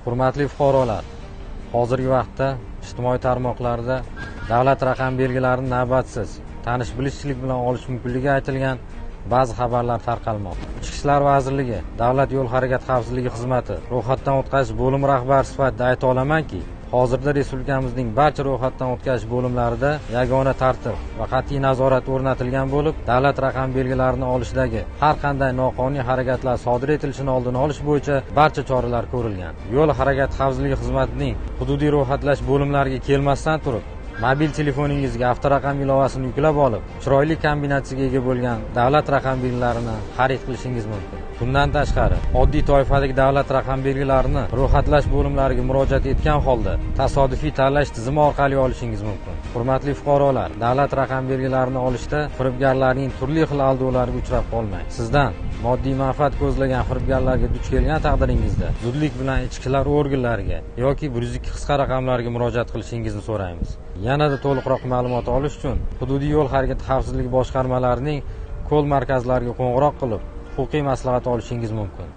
Hurmatli fuqarolar, hozirgi vaqtda ijtimoiy tarmoqlarda davlat raqam belgilarini navbatsiz tanish-bilishchilik bilan olish mumkinligi aytilgan ba'zi xabarlar tarqalmoqda. Ichki ishlar vazirligi Davlat yo'l harakati xavfsizligi xizmati ro'yxatdan o'tkazish bo'limi rahbari sifatida ayta olamanki, hozirda respublikamizning barcha ro'yxatdan o'tkazish bo'limlarida yagona tartib va qat'iy nazorat o'rnatilgan bo'lib, davlat raqam belgilarini olishdagi har qanday noqonuniy harakatlar sodir etilishini oldini olish bo'yicha barcha choralar ko'rilgan. Yo'l harakati xavfsizligi xizmatining hududiy ro'yxatlash bo'limlariga kelmasdan turib, mobil telefoningizga avtoraqam ilovasini yuklab olib, chiroyli kombinatsiyaga ega bo'lgan davlat raqam belgilarini xarid qilishingiz mumkin. Bundan tashqari, oddiy toifadagi davlat raqam belgilarini ro'yxatlash bo'limlariga murojaat etgan holda tasodifiy tanlash tizimi orqali olishingiz mumkin. Hurmatli fuqarolar, davlat raqam belgilarini olishda firibgarlarning turli xil aldovlariga uchrab qolmang. Sizdan moddiy manfaat ko'zlagan firibgarlarga duch kelgan taqdiringizda zudlik bilan ichki ishlar organlariga yoki 102 qisqa raqamlarga murojaat qilishingizni so'raymiz. Yanada to'liqroq ma'lumot olish uchun hududiy yo'l harakati xavfsizligi boshqarmalarining kol markazlariga qo'ng'iroq qilib, huquqiy maslahat olishingiz mumkin.